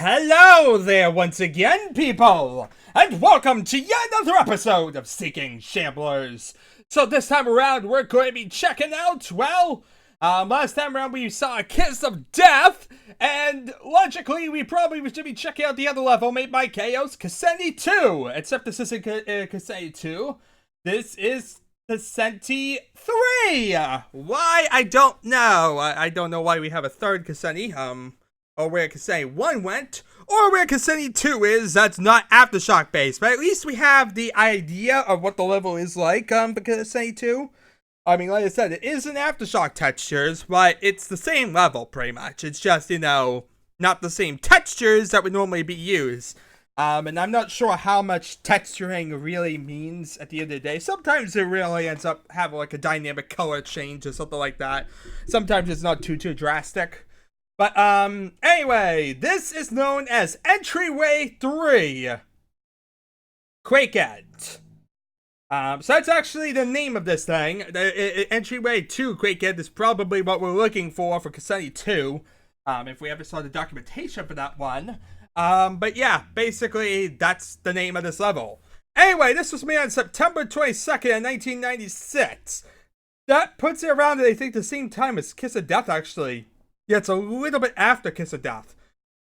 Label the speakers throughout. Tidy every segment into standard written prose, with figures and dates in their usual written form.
Speaker 1: Hello there once again, people, and welcome to yet another episode of Seeking Shamblers. So this time around, we're going to be checking out, last time around we saw a Kiss of Death, and logically we probably should be checking out the other level made by Chaos, Cassini 2, except this isn't Cassini 2, this is Cassini 3. Why? I don't know. I don't know why we have a third Cassini, or where Cassini 1 went, or where Cassini 2 is, that's not Aftershock based, but at least we have the idea of what the level is like, for Cassini 2. I mean, like I said, it is an Aftershock textures, but it's the same level, pretty much. It's just, not the same textures that would normally be used. And I'm not sure how much texturing really means at the end of the day. Sometimes it really ends up having, like, a dynamic color change or something like that. Sometimes it's not too drastic. But, anyway, this is known as Entryway 3. Quaked. So that's actually the name of this thing. Entryway 2 Quaked is probably what we're looking for Cassini 2. If we ever saw the documentation for that one. But yeah, basically, that's the name of this level. Anyway, this was made on September 22nd of 1996. That puts it around, I think, the same time as Kiss of Death, actually. Yeah, it's a little bit after Kiss of Death.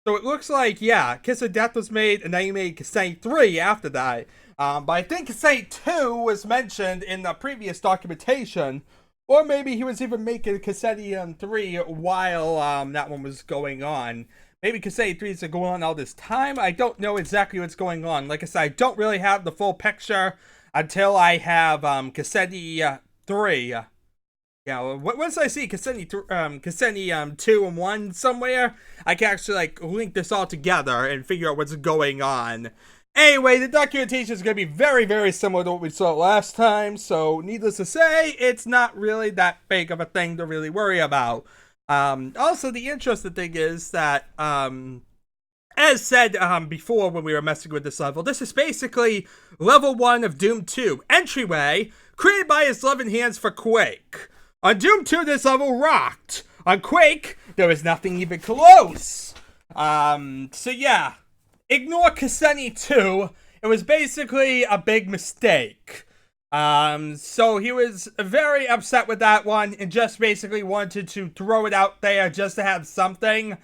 Speaker 1: So it looks like, yeah, Kiss of Death was made, and then you made Cassini 3 after that. But I think Cassini 2 was mentioned in the previous documentation. Or maybe he was even making Cassini 3 while that one was going on. Maybe Cassini 3 is going on all this time. I don't know exactly what's going on. Like I said, I don't really have the full picture until I have Cassini 3. Yeah, once I see Cassini 2 and 1 somewhere, I can actually, like, link this all together and figure out what's going on. Anyway, the documentation is going to be very, very similar to what we saw last time, so needless to say, it's not really that big of a thing to really worry about. Also, the interesting thing is that, as said before when we were messing with this level, this is basically level 1 of Doom 2, Entryway, created by his loving hands for Quake. On Doom 2, this level rocked. On Quake, there was nothing even close. So yeah, ignore Cassini 2. It was basically a big mistake. So he was very upset with that one and just basically wanted to throw it out there just to have something.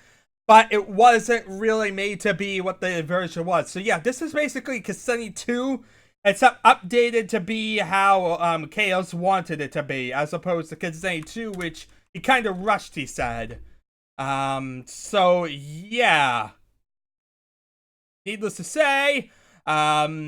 Speaker 1: But it wasn't really made to be what the version was. So yeah, this is basically Cassini 2. It's updated to be how Chaos wanted it to be, as opposed to Cassini 2, which he kind of rushed, he said. So yeah. Needless to say, yeah,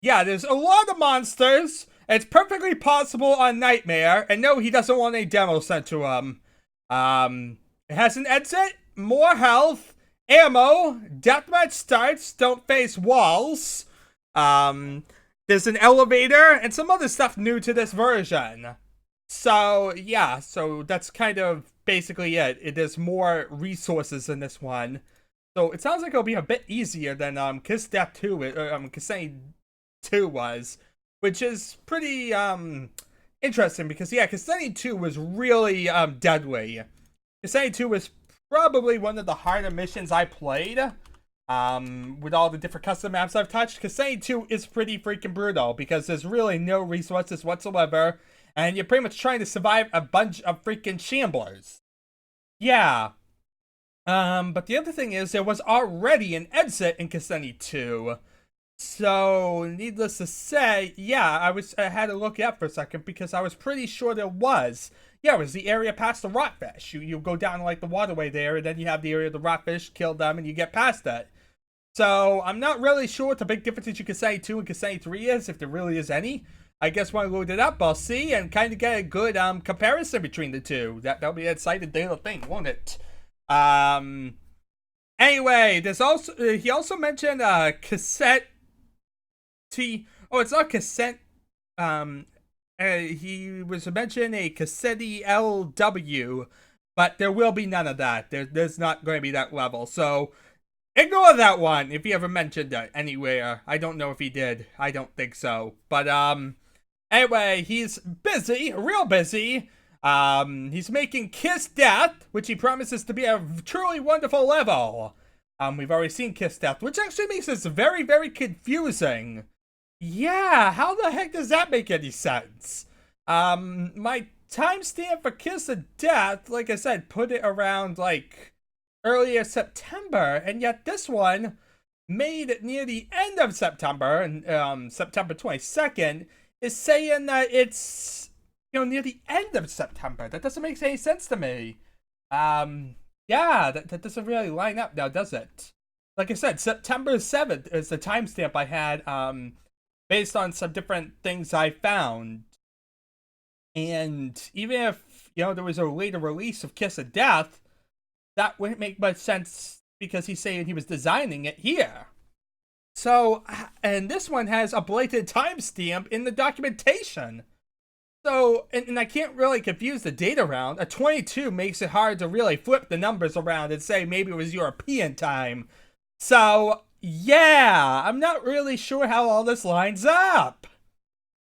Speaker 1: there's a lot of monsters. It's perfectly possible on Nightmare, and no, he doesn't want any demo sent to him. It has an exit, more health, ammo, deathmatch starts, don't face walls. There's an elevator and some other stuff new to this version. So, yeah, so that's kind of basically it. There's more resources in this one. So it sounds like it'll be a bit easier than Kiss Death 2, Cassini 2 was, which is pretty interesting because yeah, Cassini 2 was really deadly. Cassini 2 was probably one of the harder missions I played. With all the different custom maps I've touched, Cassini 2 is pretty freaking brutal because there's really no resources whatsoever, and you're pretty much trying to survive a bunch of freaking Shamblers. Yeah. But the other thing is there was already an exit in Cassini 2. So, needless to say, yeah, I had to look it up for a second because I was pretty sure there was. Yeah, it was the area past the rotfish. You go down like the waterway there, and then you have the area of the rotfish, kill them, and you get past it. So, I'm not really sure what the big difference between Cassini 2 and Cassini 3 is, if there really is any. I guess when I load it up, I'll see and kind of get a good comparison between the two. That'll be an exciting little thing, won't it? Anyway, there's also he also mentioned cassette. Oh, it's not cassette. He was mentioning a Cassini LW, but there will be none of that. There's not going to be that level. So ignore that one if he ever mentioned it anywhere. I don't know if he did. I don't think so. But anyway, he's busy, real busy. He's making Kiss Death, which he promises to be a truly wonderful level. We've already seen Kiss Death, which actually makes this very, very confusing. Yeah, how the heck does that make any sense? My timestamp for Kiss of Death, like I said, put it around like earlier September, and yet this one made it near the end of September, and September 22nd is saying that it's near the end of September. That doesn't make any sense to me. Yeah, that doesn't really line up now, does it? Like I said, September 7th is the timestamp I had, based on some different things I found. And even if, there was a later release of Kiss of Death, that wouldn't make much sense because he's saying he was designing it here. So, and this one has a blatant timestamp in the documentation. So, and I can't really confuse the date around. A 22 makes it hard to really flip the numbers around and say maybe it was European time. So, yeah, I'm not really sure how all this lines up.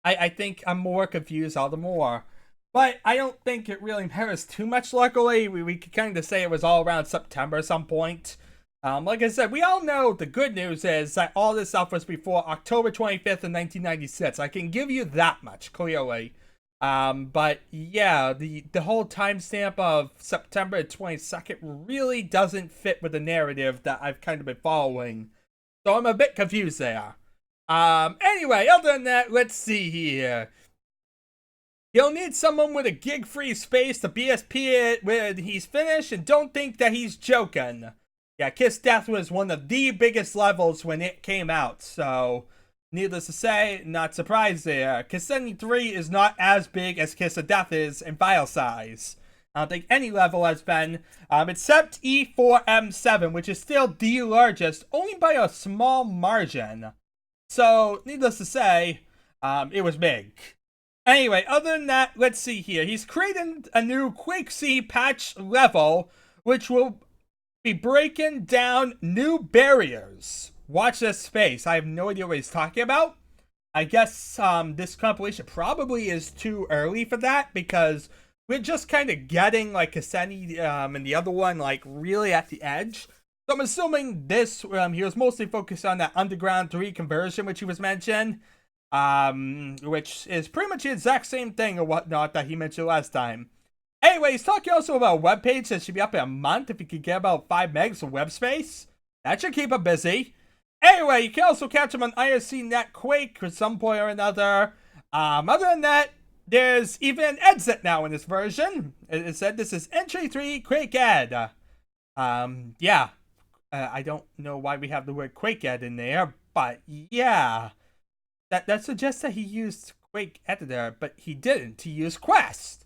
Speaker 1: I think I'm more confused all the more. But I don't think it really matters too much, luckily. We could kind of say it was all around September at some point. Like I said, we all know the good news is that all this stuff was before October 25th of 1996. I can give you that much, clearly. But yeah, the whole timestamp of September 22nd really doesn't fit with the narrative that I've kind of been following. So I'm a bit confused there. Anyway, other than that, let's see here. You'll need someone with a gig-free space to BSP it when he's finished, and don't think that he's joking. Yeah, Kiss Death was one of the biggest levels when it came out, so needless to say, not surprised there. Cassini 3 is not as big as Kiss of Death is in file size. I don't think any level has been, except E4M7, which is still the largest, only by a small margin. So, needless to say, it was big. Anyway, other than that, let's see here. He's creating a new Quaked patch level, which will be breaking down new barriers. Watch this space. I have no idea what he's talking about. I guess this compilation probably is too early for that because we're just kind of getting like Cassini and the other one like really at the edge. So I'm assuming this, he was mostly focused on that Underground 3 conversion, which he was mentioning, which is pretty much the exact same thing or whatnot that he mentioned last time. Anyway, he's talking also about a webpage that should be up in a month if you could get about 5 megs of web space. That should keep him busy. Anyway, you can also catch him on IRC.net Quake at some point or another. Other than that, there's even an exit now in this version. It said this is Entry 3 Quaked. Yeah. I don't know why we have the word Quaked in there, but yeah. That suggests that he used Quake Editor, but he didn't. He used Quest.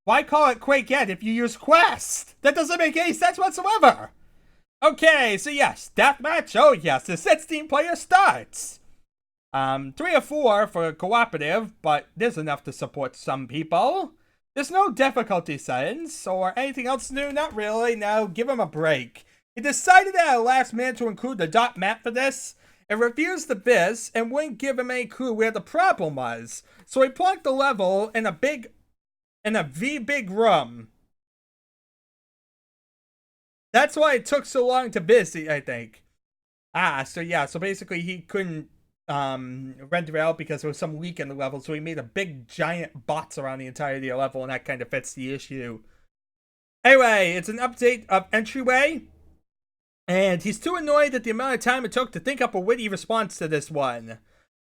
Speaker 1: Why call it Quaked if you use Quest? That doesn't make any sense whatsoever. Okay, so yes, deathmatch. Oh yes, the 16-player starts. 3 or 4 for cooperative, but there's enough to support some people. There's no difficulty settings or anything else new. Not really. No, give him a break. He decided at the last minute to include the dot map for this, and refused the biz, and wouldn't give him any clue where the problem was. So he plunked the level in a big room. That's why it took so long to biz, I think. So yeah, so basically he couldn't render out because there was some leak in the level, so he made a big giant box around the entirety of the level, and that kind of fits the issue. Anyway, it's an update of Entryway. And he's too annoyed at the amount of time it took to think up a witty response to this one.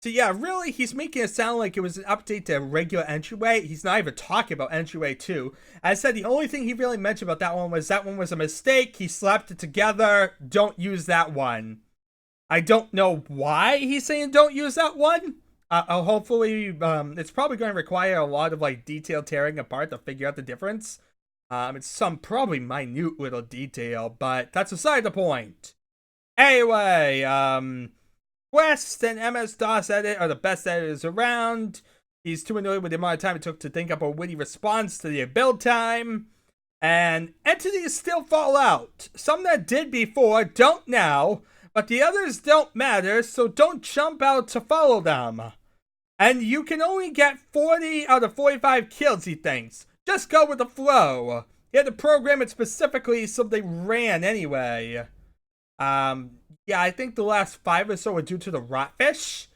Speaker 1: So yeah, really, he's making it sound like it was an update to regular Entryway. He's not even talking about Entryway 2. As I said, the only thing he really mentioned about that one was a mistake. He slapped it together. Don't use that one. I don't know why he's saying don't use that one. Hopefully, it's probably going to require a lot of like detailed tearing apart to figure out the difference. It's some probably minute little detail, but that's beside the point. Anyway, Quest and MS-DOS edit are the best editors around. He's too annoyed with the amount of time it took to think up a witty response to the build time. And entities still fall out. Some that did before don't now, but the others don't matter, so don't jump out to follow them. And you can only get 40 out of 45 kills, he thinks. Just go with the flow. He had to program it specifically so they ran anyway. Yeah, I think the last 5 or so are due to the rotfish.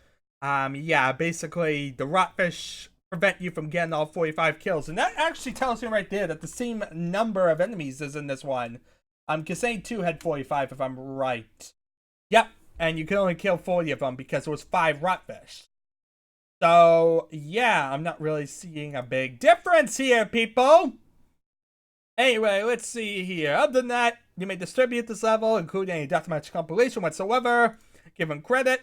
Speaker 1: Yeah, basically the rotfish prevent you from getting all 45 kills, and that actually tells me right there that the same number of enemies is in this one. Kasane 2 had 45 if I'm right. Yep, and you can only kill 40 of them because there was 5 rotfish. So, yeah, I'm not really seeing a big difference here, people. Anyway, let's see here. Other than that, you may distribute this level, including any deathmatch compilation whatsoever. Given credit,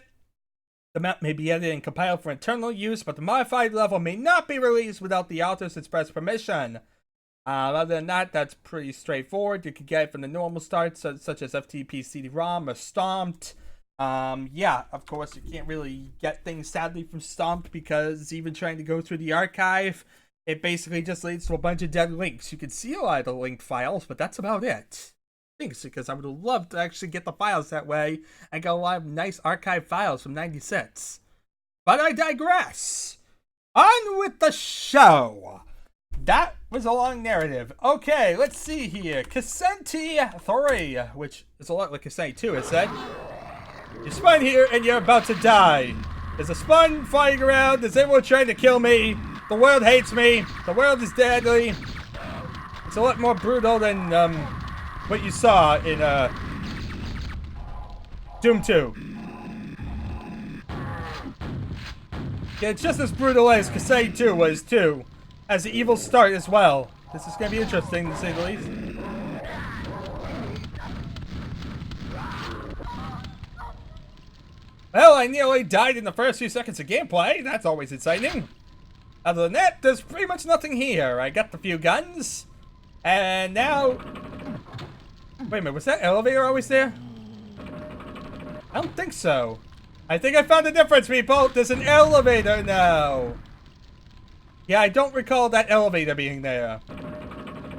Speaker 1: the map may be edited and compiled for internal use, but the modified level may not be released without the author's express permission. Other than that, that's pretty straightforward. You can get it from the normal starts, such as FTP CD-ROM or Stomped. Yeah, of course, you can't really get things, sadly, from Stomped because even trying to go through the archive, it basically just leads to a bunch of dead links. You can see a lot of the linked files, but that's about it. Thanks, because I would love to actually get the files that way and get a lot of nice archive files from 96. But I digress. On with the show. That was a long narrative. Okay, let's see here. Kasane 3, which is a lot like Kasane 2, it said. You spawn here and you're about to die. There's a spawn flying around. There's everyone trying to kill me. The world hates me. The world is deadly. It's a lot more brutal than what you saw in Doom 2. Yeah, it's just as brutal as Kasane 2 was too. Has the evil start as well. This is gonna be interesting to say the least. Well, I nearly died in the first few seconds of gameplay. That's always exciting. Other than that, there's pretty much nothing here. I got the few guns. And now... Wait a minute, was that elevator always there? I don't think so. I think I found the difference, people. There's an elevator now. Yeah, I don't recall that elevator being there.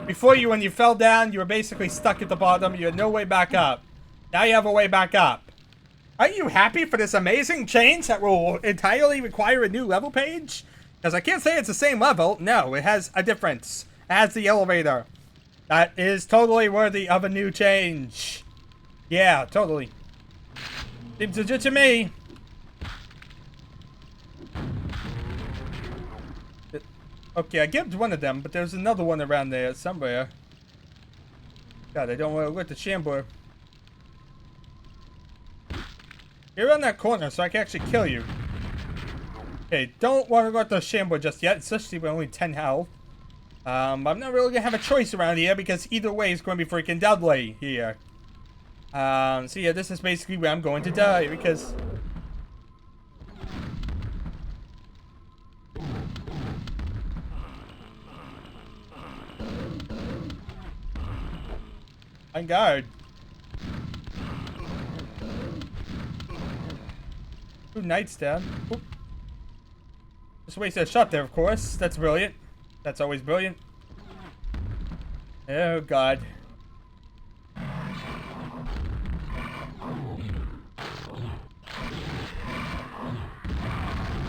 Speaker 1: Before you, when you fell down, you were basically stuck at the bottom. You had no way back up. Now you have a way back up. Are you happy for this amazing change that will entirely require a new level page? Because I can't say it's the same level. No, it has a difference. It has the elevator. That is totally worthy of a new change. Yeah, totally. Seems legit to me. Okay, I gibbed one of them, but there's another one around there somewhere. God, I don't want to look at the Shambler. You're around that corner, so I can actually kill you. Okay, don't want to go at the Shambler just yet, especially with only 10 health. I'm not really gonna have a choice around here because either way is going to be freaking deadly here. So yeah, this is basically where I'm going to die because... On guard. Two knights down. Oop. Just wasted a shot there, of course. That's brilliant. That's always brilliant. Oh, God.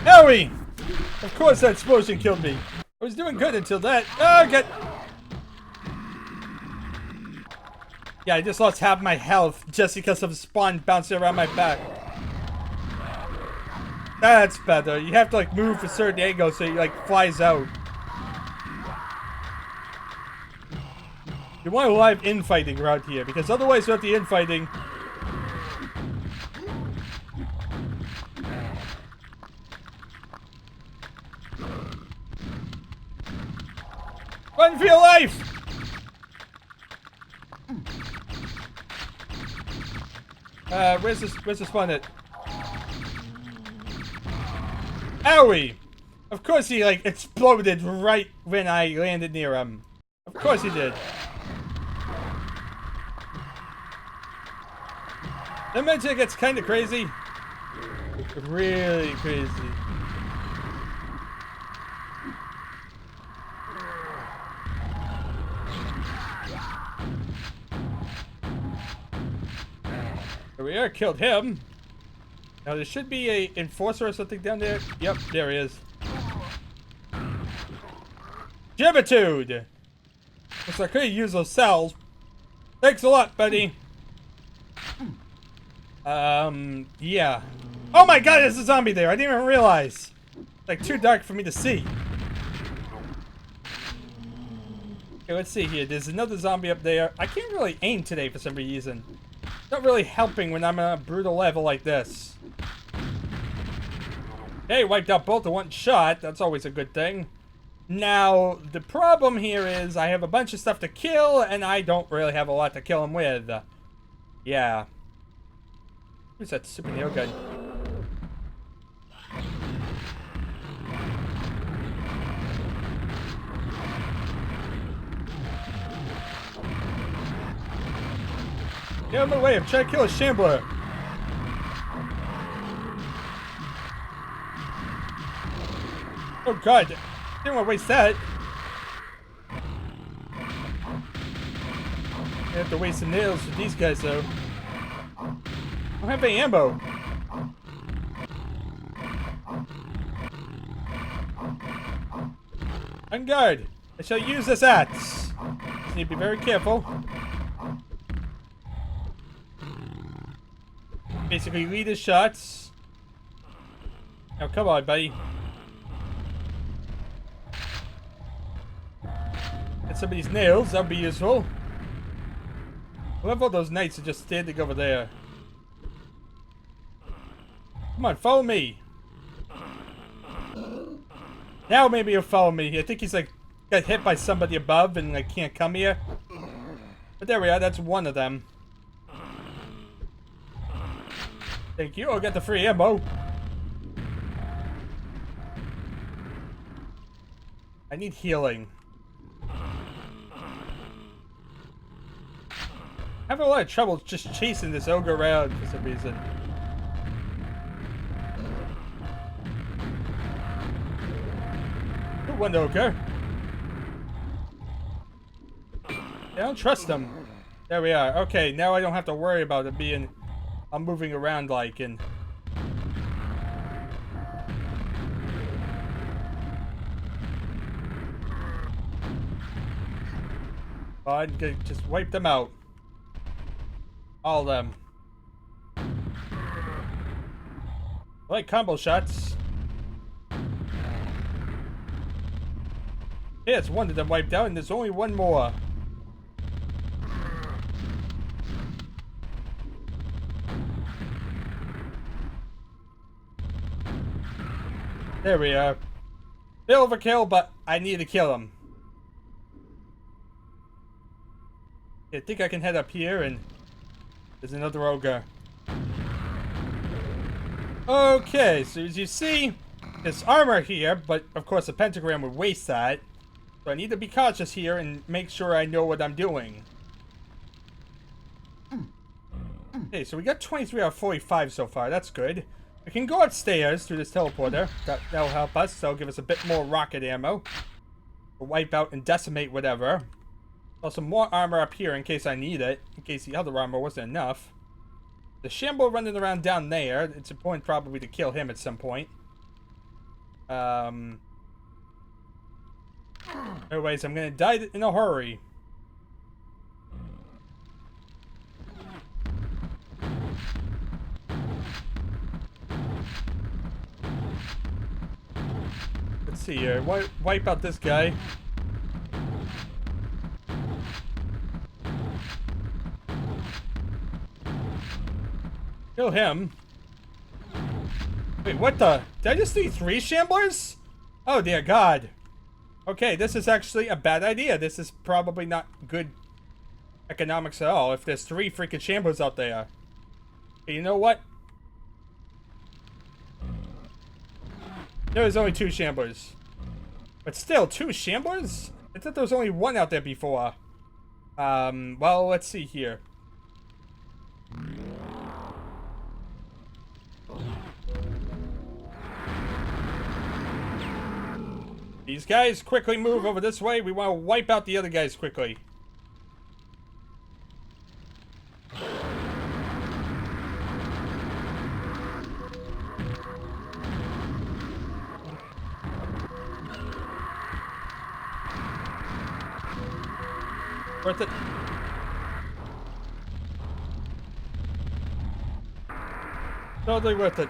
Speaker 1: Owie! Of course that explosion killed me. I was doing good until that. Oh, God. Yeah, I just lost half my health just because of spawn bouncing around my back. That's better. You have to like move a certain angle so you like flies out. You want live infighting around here because otherwise without the infighting. Run for your life! Where's the spawn at? Owie! Of course he, like, exploded right when I landed near him. Of course he did. That magic gets kind of crazy. Really crazy. Here we are, killed him. Now there should be a enforcer or something down there. Yep, there he is. Jibitude! Looks like I could use those cells. Thanks a lot, buddy. Yeah. Oh my god, there's a zombie there. I didn't even realize. It's like too dark for me to see. Okay, let's see here. There's another zombie up there. I can't really aim today for some reason. Not really helping when I'm on a brutal level like this. Hey, wiped out both in one shot. That's always a good thing. Now, the problem here is I have a bunch of stuff to kill, and I don't really have a lot to kill him with. Yeah. Who's that super nail gun? Get out of my way, I'm trying to kill a Shambler. Oh god, didn't want to waste that. I have to waste some nails for these guys though. I don't have any ammo. On guard. I shall use this axe. Just need to be very careful. Basically lead his shots. Now come on, buddy. Get some of these nails, that'll be useful. I love all those knights are just standing over there. Come on, follow me. Now maybe he'll follow me. I think he's like got hit by somebody above and like can't come here. But there we are, that's one of them. Thank you, I'll get the free ammo. I need healing. I have a lot of trouble just chasing this ogre around for some reason. Good one, ogre. I don't trust him. There we are. Okay, now I don't have to worry about it being... I'm moving around like and... I just wipe them out. All of them. I like combo shots. Yeah, it's one of them wiped out, and there's only one more. There we are. Bit overkill, but I need to kill him. I think I can head up here and there's another ogre. Okay, so as you see, there's armor here, but of course a pentagram would waste that. So I need to be cautious here and make sure I know what I'm doing. Okay, so we got 23 out of 45 so far. That's good. We can go upstairs through this teleporter. That'll help us. That'll give us a bit more rocket ammo. We'll wipe out and decimate whatever. Also, more armor up here in case I need it. In case the other armor wasn't enough. The Shambler running around down there. It's important probably to kill him at some point. Anyways, I'm gonna die in a hurry. Let's see here. Wipe out this guy. Kill him. Wait, what the? Did I just see 3 Shamblers? Oh dear God. Okay, this is actually a bad idea. This is probably not good economics at all if there's 3 freaking Shamblers out there. Okay, you know what? There was only 2 Shamblers. But still, 2 Shamblers? I thought there was only 1 out there before. Well, let's see here. These guys quickly move over this way. We want to wipe out the other guys quickly. Worth it. Totally worth it.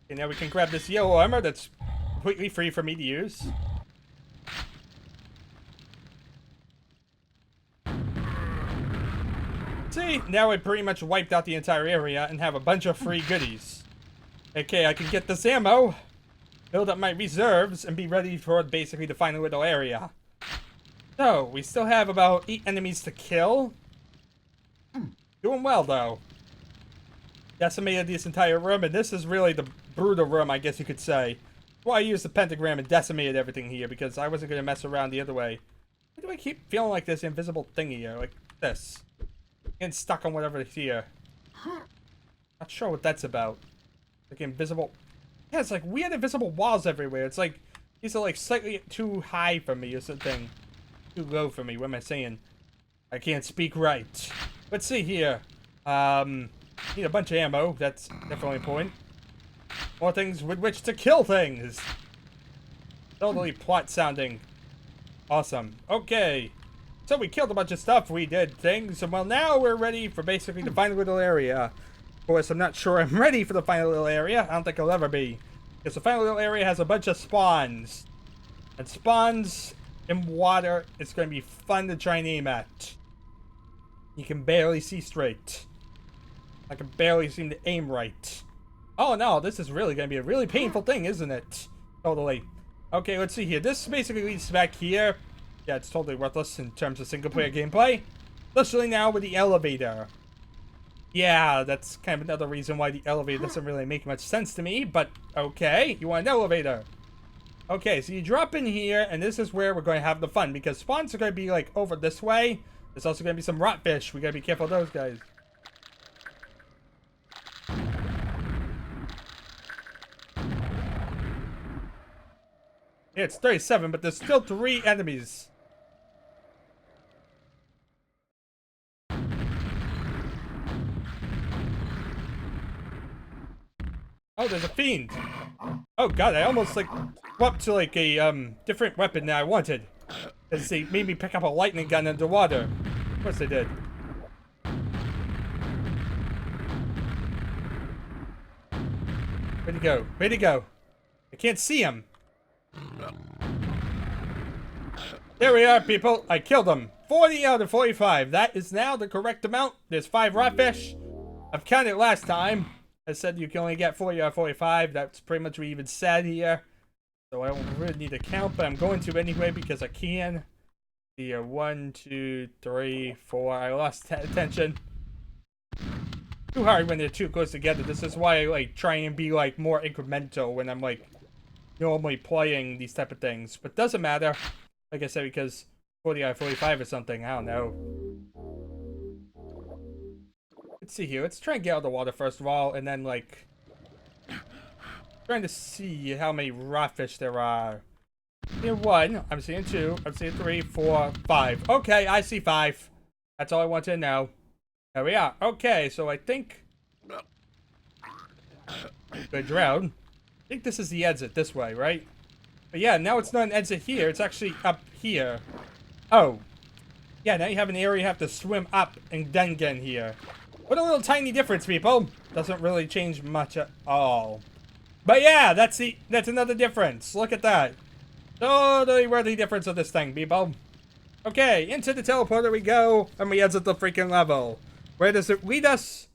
Speaker 1: Okay, now we can grab this yellow armor that's completely free for me to use. See, now I pretty much wiped out the entire area and have a bunch of free goodies. Okay, I can get this ammo, build up my reserves, and be ready for basically the final little area. So, we still have about 8 enemies to kill. Doing well, though. Decimated this entire room, and this is really the brutal room, I guess you could say. Well, I used the pentagram and decimated everything here, because I wasn't going to mess around the other way. Why do I keep feeling like this invisible thingy here? Like this. Getting stuck on whatever is here. Not sure what that's about. Like invisible... Yeah, it's like weird invisible walls everywhere. It's like, these are like slightly too high for me or something. Too low for me. What am I saying? I can't speak right. Let's see here. Need a bunch of ammo. That's definitely a point. More things with which to kill things. Totally plot sounding. Awesome. Okay. So we killed a bunch of stuff. We did things. And well, now we're ready for basically the final little area. Of course, I'm not sure I'm ready for the final little area. I don't think I'll ever be. Because the final little area has a bunch of spawns. And spawns in water, it's going to be fun to try and aim at. You can barely see straight. I can barely seem to aim right. Oh no, this is really going to be a really painful thing, isn't it? Totally. Okay, let's see here. This basically leads back here. Yeah, it's totally worthless in terms of single-player gameplay. Especially now with the elevator. Yeah, that's kind of another reason why the elevator doesn't really make much sense to me, but okay, you want an elevator. Okay, so you drop in here, and this is where we're going to have the fun, because spawns are going to be, like, over this way. There's also going to be some rotfish. We got to be careful of those guys. Yeah, it's 37, but there's still 3 enemies. Oh, there's a fiend. Oh god, I almost like swapped to like a different weapon than I wanted. Because they made me pick up a lightning gun underwater. Of course they did. Where'd he go? Where'd he go? I can't see him. There we are, people. I killed him. 40 out of 45. That is now the correct amount. There's 5 rotfish. I've counted last time. I said you can only get 40 out of 45. That's pretty much what we even said here. So I don't really need to count, but I'm going to anyway because I can. Here, 1, 2, 3, 4. I lost attention. Too hard when they're too close together. This is why I like try and be like more incremental when I'm like normally playing these type of things. But doesn't matter. Like I said, because 40 out of 45 or something. I don't know. Let's see here. Let's try and get out of the water first of all, and then like trying to see how many rotfish there are. I'm seeing 1. I'm seeing 2. I'm seeing 3, 4, 5. Okay, I see 5. That's all I want to know. There we are. Okay, so I think I drowned. I think this is the exit this way, right? But yeah, now it's not an exit here. It's actually up here. Oh. Yeah, now you have an area you have to swim up and then get in here. What a little tiny difference, people. Doesn't really change much at all. But yeah, that's another difference. Look at that. Totally worth the difference of this thing, people. Okay, into the teleporter we go, and we exit the freaking level. Where does it lead us?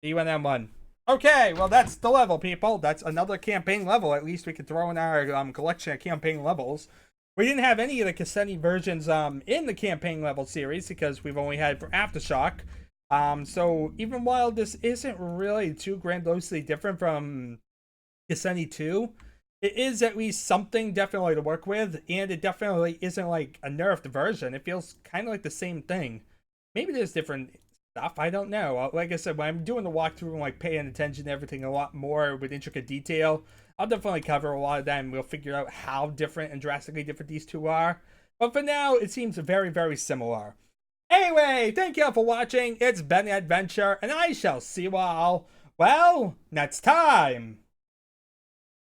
Speaker 1: D1M1. Okay, well that's the level, people. That's another campaign level. At least we can throw in our collection of campaign levels. We didn't have any of the Cassini versions in the campaign level series because we've only had for Aftershock. So even while this isn't really too grandiosely different from Cassini 2, it is at least something definitely to work with, and it definitely isn't like a nerfed version. It feels kind of like the same thing. Maybe there's different stuff, I don't know. Like I said, when I'm doing the walkthrough and like paying attention to everything a lot more with intricate detail, I'll definitely cover a lot of that and we'll figure out how different and drastically different these two are. But for now, it seems very, very similar. Anyway, thank you all for watching. It's been an adventure, and I shall see you all, well, next time.